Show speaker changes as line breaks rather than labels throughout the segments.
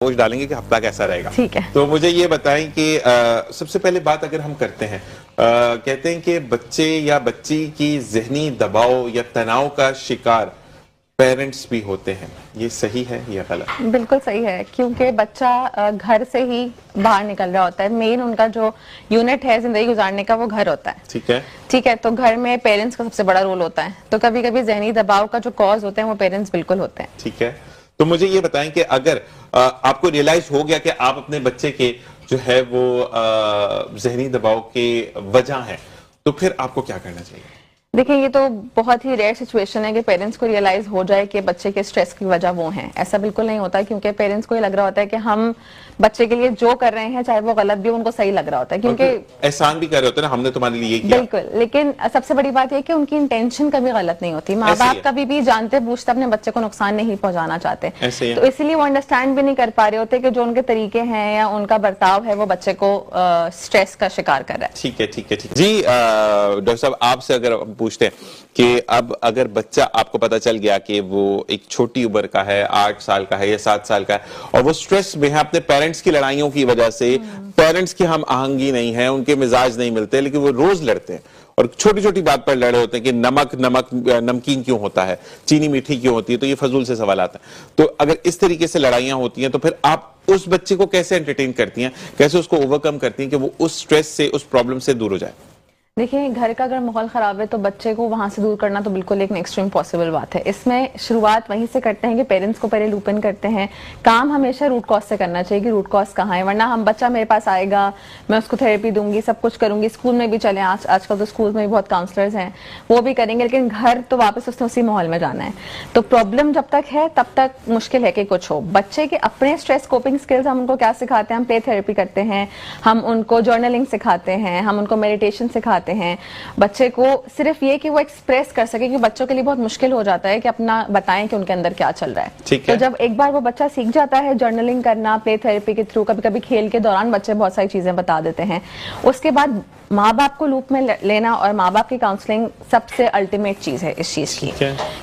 Post डालेंगे कि हफ्ता कैसा रहेगा।
ठीक है।
तो मुझे ये बताएं कि सबसे पहले बात अगर हम करते हैं, कहते हैं कि बच्चे या बच्ची की जहनी दबाव या तनाव का शिकार पेरेंट्स भी होते हैं, ये सही है या गलत?
बिल्कुल सही है, क्योंकि बच्चा घर से ही बाहर निकल रहा होता है। मेन उनका जो यूनिट है जिंदगी गुजारने का वो घर होता है। ठीक है, तो घर में पेरेंट्स का सबसे बड़ा रोल होता है। तो कभी कभी जहनी दबाव का जो कॉज होते हैं वो पेरेंट्स बिल्कुल होते हैं।
ठीक है, तो मुझे ये बताएं कि अगर आपको रियलाइज हो गया कि आप अपने बच्चे के जो है वो जहनी दबाव के वजह है, तो फिर आपको क्या करना चाहिए?
देखिए, ये तो बहुत ही रेयर सिचुएशन है कि पेरेंट्स को रियलाइज हो जाए कि बच्चे के स्ट्रेस की वजह वो है। ऐसा बिल्कुल नहीं होता, क्योंकि पेरेंट्स को ये लग रहा होता है कि हम बच्चे के लिए जो कर रहे हैं, चाहे वो गलत भी, उनको सही लग रहा होता है, क्योंकि
एहसान भी कर रहे होते हैं ना, हमने तुम्हारे लिए किया।
बिल्कुल, लेकिन सबसे बड़ी बात यह कि उनकी इंटेंशन कभी गलत नहीं होती। माँ बाप कभी भी जानते बूझते अपने बच्चे को नुकसान नहीं पहुंचाना चाहते, तो इसलिए वो अंडरस्टैंड भी नहीं कर पा रहे होते कि जो उनके तरीके हैं या उनका बर्ताव है वो बच्चे को स्ट्रेस का शिकार कर रहा है।
ठीक है, ठीक है, ठीक जी। डॉक्टर साहब, आपसे अगर हम पूछते हैं कि अब अगर बच्चा, आपको पता चल गया कि वो एक छोटी उम्र का है, 8 साल का है या 7 साल का है, और वो स्ट्रेस में है अपने पेरेंट्स की लड़ाइयों की वजह से, पेरेंट्स की हम आहंगी नहीं है, उनके मिजाज नहीं मिलते, लेकिन वो रोज लड़ते हैं और छोटी छोटी बात पर लड़े होते हैं कि नमकीन क्यों होता है, चीनी मीठी क्यों होती है, तो ये फजूल से सवाल आता है। तो अगर इस तरीके से लड़ाइयां होती हैं, तो फिर आप उस बच्चे को कैसे एंटरटेन करती हैं, कैसे उसको ओवरकम करती हैं कि वो उस स्ट्रेस से, उस प्रॉब्लम से दूर हो जाए?
देखिए, घर का अगर माहौल खराब है तो बच्चे को वहां से दूर करना तो बिल्कुल एक नेक्स्ट इम्पॉसिबल बात है। इसमें शुरुआत वहीं से करते हैं कि पेरेंट्स को पहले लूप इन करते हैं। काम हमेशा रूट कॉज से करना चाहिए कि रूट कॉज कहाँ है, वरना हम बच्चा मेरे पास आएगा, मैं उसको थेरेपी दूंगी, सब कुछ करूंगी, स्कूल में भी चले, आजकल तो स्कूल में भी बहुत काउंसलर्स हैं, वो भी करेंगे, लेकिन घर तो वापस उसने उसी माहौल में जाना है। तो प्रॉब्लम जब तक है तब तक मुश्किल है कि कुछ हो। बच्चे के अपने स्ट्रेस कोपिंग स्किल्स हम उनको क्या सिखाते हैं? हम प्ले थेरेपी करते हैं, हम उनको जर्नलिंग सिखाते हैं, हम उनको मेडिटेशन सिखाते हैं। बच्चे को सिर्फ ये कि वो एक्सप्रेस कर सके, क्योंकि बच्चों के लिए बहुत मुश्किल हो जाता है कि अपना बताएं कि उनके अंदर क्या चल रहा है। तो जब एक बार वो बच्चा सीख जाता है जर्नलिंग करना, प्ले थेरेपी के थ्रू, कभी कभी खेल के दौरान बच्चे बहुत सारी चीजें बता देते हैं, उसके बाद माँ बाप को लूप में लेना और माँ बाप की काउंसलिंग सबसे अल्टीमेट चीज है इस चीज की।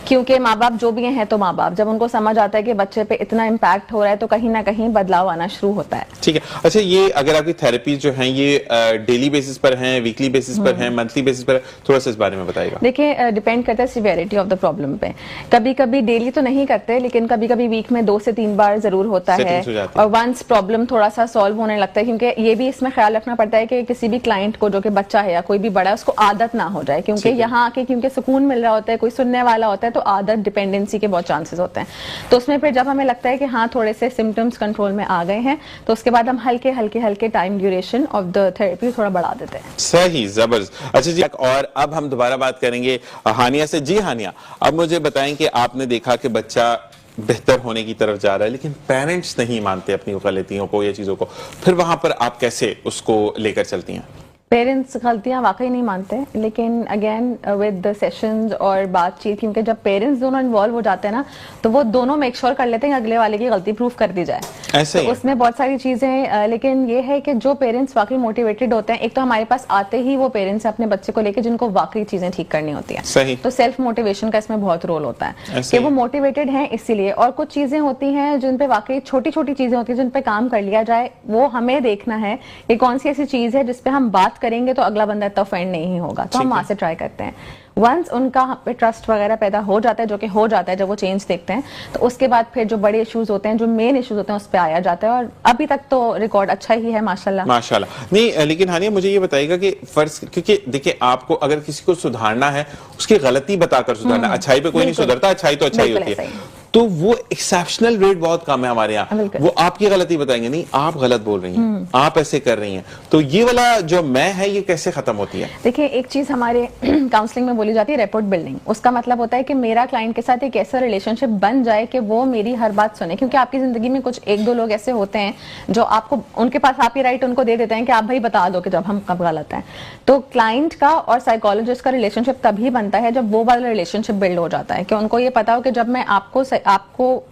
क्योंकि माँ बाप जो भी हैं तो माँ बाप, जब उनको समझ आता है कि बच्चे पे इतना इम्पैक्ट हो रहा है, तो कहीं ना कहीं बदलाव आना शुरू होता है।
ठीक है। अच्छा, ये अगर आपकी थेरेपी जो है ये डेली बेसिस पर है, वीकली बेसिस पर है, मंथली बेसिस पर, थोड़ा सा इस बारे में बताइएगा।
देखिए, डिपेंड करता है सिवियरिटी ऑफ द प्रॉब्लम पे। कभी कभी डेली तो नहीं करते, लेकिन कभी कभी वीक में 2 से 3 बार जरूर होता है, और वंस प्रॉब्लम थोड़ा सा सॉल्व होने लगता है, क्योंकि ये भी इसमें ख्याल रखना पड़ता है कि किसी भी क्लाइंट को, जो कि बच्चा है या कोई भी बड़ा है, उसको आदत ना हो जाए, क्योंकि यहाँ आके क्योंकि सुकून मिल रहा होता है, कोई सुनने वाला होता है, तो आदत डिपेंडेंसी के बहुत चांसेस होते हैं। तो उसमें फिर जब हमें लगता है कि हाँ थोड़े से सिम्टम्स कंट्रोल में आ गए हैं, तो उसके बाद हम हल्के हल्के time duration of the therapy थोड़ा बढ़ा देते हैं।
सही, जबरदस्त। अच्छा जी, और अब हम दोबारा बात करेंगे हानिया से। जी हानिया, अब मुझे बताएं कि आपने देखा कि बच्चा बेहतर होने की तरफ जा रहा है, लेकिन पेरेंट्स नहीं मानते अपनी गलतियों को या चीजों को, फिर वहां पर आप कैसे उसको लेकर चलती हैं?
पेरेंट्स गलतियां वाकई नहीं मानते, लेकिन अगेन विद द सेशंस और बातचीत, क्योंकि जब पेरेंट्स दोनों इन्वॉल्व हो जाते हैं ना, तो वो दोनों मेक श्योर कर लेते हैं कि अगले वाले की गलती प्रूफ कर दी जाए।
ऐसे
तो उसमें बहुत सारी चीजें, लेकिन ये है कि जो पेरेंट्स वाकई मोटिवेटेड होते हैं, एक तो हमारे पास आते ही वो पेरेंट्स अपने बच्चे को लेकर जिनको वाकई चीजें ठीक करनी होती है।
सही।
तो सेल्फ मोटिवेशन का इसमें बहुत रोल होता है कि वो मोटिवेटेड हैं इसीलिए। और कुछ चीजें होती हैं जिन पे वाकई छोटी छोटी चीजें होती है जिन पे काम कर लिया जाए, वो हमें देखना है कि कौन सी ऐसी चीज है जिसपे हम बात करेंगे तो अगला बंदा इतना ऑफेंड नहीं होगा, तो हम वहां से ट्राई करते हैं। वंस उनका हम पे ट्रस्ट वगैरह पैदा हो जाता है, जो कि हो जाता है जब वो चेंज देखते हैं, तो उसके बाद फिर जो बड़े इश्यूज होते हैं, जो मेन इश्यूज होते हैं, उस पे आया जाता है। और अभी तक तो रिकॉर्ड अच्छा ही है, माशाल्लाह।
नहीं, लेकिन हानिया मुझे ये बताइएगा कि फर्ज, क्योंकि देखिए आपको अगर किसी को सुधारना है, उसकी गलती बताकर सुधारना। अच्छाई पे कोई नहीं सुधरता, अच्छाई तो अच्छाई होती है, तो वो एक्सेप्शनल रेट बहुत कम है हमारे यहाँ। वो आपकी गलती बताएंगे, नहीं आप गलत बोल रही हैं, आप ऐसे कर रही हैं, तो ये वाला जो मैं है ये कैसे खत्म होती है?
देखिए, एक चीज हमारे काउंसलिंग में बोली जाती है रेपोर्ट बिल्डिंग। उसका मतलब होता है कि मेरा क्लाइंट के साथ एक ऐसा रिलेशनशिप बन जाए कि वो मेरी हर बात सुने, क्योंकि आपकी जिंदगी में कुछ 1-2 लोग ऐसे होते हैं जो आपको, उनके पास आप ये राइट उनको दे देते हैं कि आप भाई बता दो कि जब हम कब गलत हैं। तो क्लाइंट का और साइकोलॉजिस्ट का रिलेशनशिप तभी बनता है जब वो वाला रिलेशनशिप बिल्ड हो जाता है, कि उनको ये पता हो कि जब मैं आपको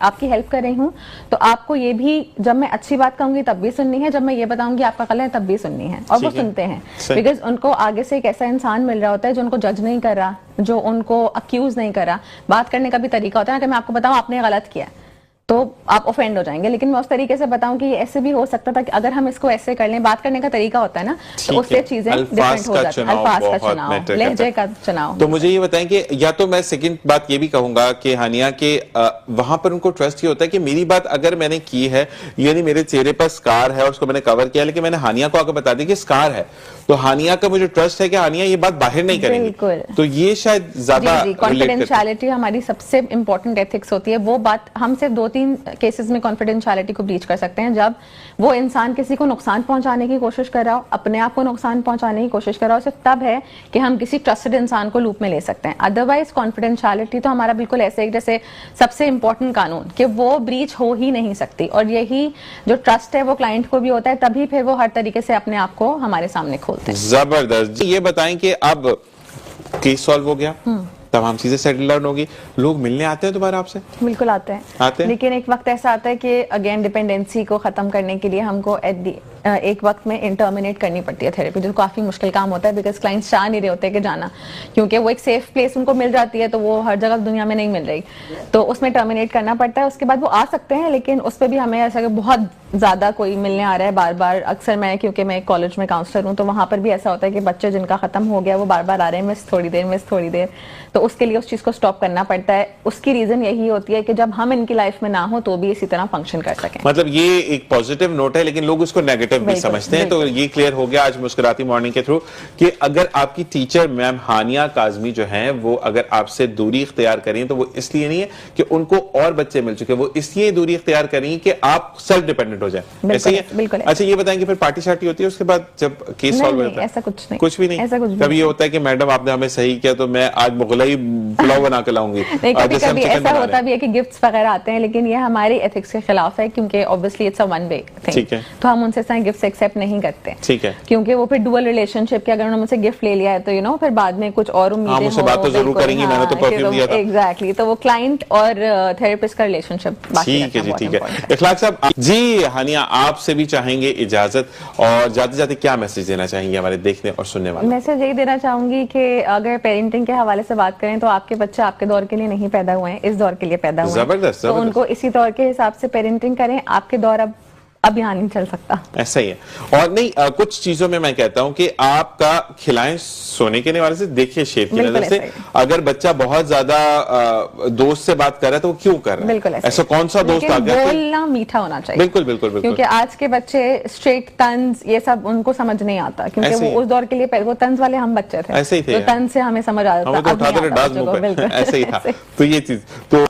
आपकी हेल्प कर रही हूँ, तो आपको ये भी, जब मैं अच्छी बात कहूंगी तब भी सुननी है, जब मैं ये बताऊंगी आपका गलत है तब भी सुननी है। और वो सुनते हैं, बिकॉज उनको आगे से एक ऐसा इंसान मिल रहा होता है जो उनको जज नहीं कर रहा, जो उनको अक्यूज नहीं कर रहा। बात करने का भी तरीका होता है कि मैं आपको बताऊं आपने गलत किया, तो आप ऑफेंड हो जाएंगे। लेकिन मैं उस तरीके से बताऊं कि ये ऐसे भी हो सकता था कि अगर हम इसको ऐसे कर लें, बात करने का तरीका होता है ना, तो उससे चीजें डिफरेंट हो जाती हैं। अल्फाज का चुनाव, लहजे का चुनाव।
तो मुझे ये बताएं कि या तो मैं सेकंड बात ये भी कहूंगा कि हानिया के वहां पर उनको ट्रस्ट ये होता है कि मेरी बात अगर मैंने की है, यानी मेरे चेहरे पर स्कार है और उसको मैंने कवर किया, लेकिन मैंने हानिया को आकर बता दी कि स्कार है, तो हानिया का मुझे ट्रस्ट है कि हानिया ये बात बाहर नहीं करेंगी। तो ये शायद ज्यादा
कॉन्फिडेंशियलिटी हमारी सबसे इंपॉर्टेंट एथिक्स होती है। वो बात हम सिर्फ 2-3 केसेस में कॉन्फिडेंशियलिटी को ब्रीच कर सकते हैं, जब वो इंसान किसी को नुकसान पहुंचाने की कोशिश कर रहा हो, अपने आप को नुकसान पहुंचाने की कोशिश कर रहा हो, सिर्फ तब है कि हम किसी ट्रस्टेड इंसान को लूप में ले सकते हैं। अदरवाइज कॉन्फिडेंशियलिटी तो हमारा बिल्कुल ऐसे जैसे सबसे इंपॉर्टेंट कानून कि वो ब्रीच हो ही नहीं सकती, और यही जो ट्रस्ट है वो क्लाइंट को भी होता है, तभी फिर वो हर तरीके से अपने आप को हमारे सामने खोलते हैं।
जबरदस्त। ये बताएं कि अब केस सॉल्व हो गया, तमाम चीजें सेटल डाउन होगी, लोग मिलने आते हैं दोबारा आपसे?
बिल्कुल आते हैं। लेकिन एक वक्त ऐसा आता है कि अगेन डिपेंडेंसी को खत्म करने के लिए हमको एक वक्त में इंटर्मिनेट करनी पड़ती है थेरेपी, जो काफी मुश्किल काम होता है, बिकॉज क्लाइंट्स चाह नहीं रहे होते कि जाना, क्योंकि वो एक सेफ प्लेस उनको मिल जाती है, तो वो हर जगह दुनिया में नहीं मिल रही, तो उसमें टर्मिनेट करना पड़ता है। उसके बाद वो आ सकते हैं, लेकिन उस पर भी हमें ऐसा कि बहुत ज्यादा कोई मिलने आ रहा है बार बार। अक्सर मैं, क्योंकि मैं कॉलेज में काउंसलर हूँ, तो वहां पर भी ऐसा होता है कि बच्चे जिनका खत्म हो गया वो बार बार आ रहे हैं, मिस थोड़ी देर, तो उसके लिए उस चीज को स्टॉप करना पड़ता है। उसकी रीजन यही होती है कि जब हम इनकी लाइफ में ना हो तो भी इसी तरह फंक्शन कर सकें।
मतलब ये एक पॉजिटिव नोट है, लेकिन लोग उसको नेगेटिव भी समझते हैं। तो ये क्लियर हो गया आज मुस्कुराती मॉर्निंग के थ्रू कि अगर आपकी टीचर मैम हानिया काजमी जो हैं वो अगर आपसे दूरी इख्तियार करें तो वो इसलिए नहीं है कि उनको और बच्चे मिल चुके, वो इसलिए दूरी इख्तियार करें कि आप सेल्फ डिपेंडेंट हो जाए। ऐसे ही है? अच्छा, ये बताएंगे फिर पार्टी शार्टी होती है उसके बाद जब केस सॉल्व होता है?
ऐसा कुछ नहीं,
कुछ भी नहीं। कभी ये होता है कि मैडम आपने हमें सही किया तो मैं आज मुगलाई पुलाव बना के लाऊंगी?
कभी कभी ऐसा होता भी है कि गिफ्ट्स वगैरह आते हैं, लेकिन ये हमारी एथिक्स के खिलाफ है, क्योंकि obviously it's a one way thing, तो हम उनसे गिफ्ट्स एक्सेप्ट नहीं करते।
ठीक है,
क्योंकि वो फिर डुअल रिलेशनशिप के, अगर उन्होंने मुझसे गिफ्ट ले लिया है तो फिर बाद में कुछ और उम्मीदें
हो, बात तो जरूर करेंगी, मैंने तो परफ्यूम दिया था।
एग्जैक्टली, तो वो क्लाइंट और थेरेपिस्ट का रिलेशनशिप।
ठीक है जी, ठीक है। इखलाक साहब जी, हानिया आपसे भी चाहेंगे इजाजत, और जाते जाते क्या मैसेज देना चाहेंगे हमारे देखने और सुनने वाले?
मैसेज यही देना चाहूंगी कि अगर पेरेंटिंग के हवाले से बात करें तो आपके बच्चे आपके दौर के लिए नहीं पैदा हुए हैं, इस दौर के लिए पैदा हुए हैं।
जबरदस्त।
तो उनको इसी दौर के हिसाब से पेरेंटिंग करें। आपके दौर अब यहाँ नहीं चल सकता।
ऐसा ही है। और नहीं, कुछ चीजों में मैं कहता हूं कि आपका खिलाएं सोने के हवाले से देखिए शेप की नजर से, अगर बच्चा बहुत ज्यादा दोस्त से बात कर रहा है तो वो क्यों कर रहा है? ऐसा कौन सा दोस्त आ गया?
बोलना मीठा होना चाहिए।
बिल्कुल बिल्कुल बिल्कुल,
क्योंकि आज के बच्चे स्ट्रेट तंज ये सब उनको समझ नहीं आता, क्योंकि वो उस दौर के लिए वो तंज वाले हम बच्चे थे,
ऐसे ही थे,
तो तंज से हमें समझ आ जाता,
ऐसे ही था। तो ये चीज तो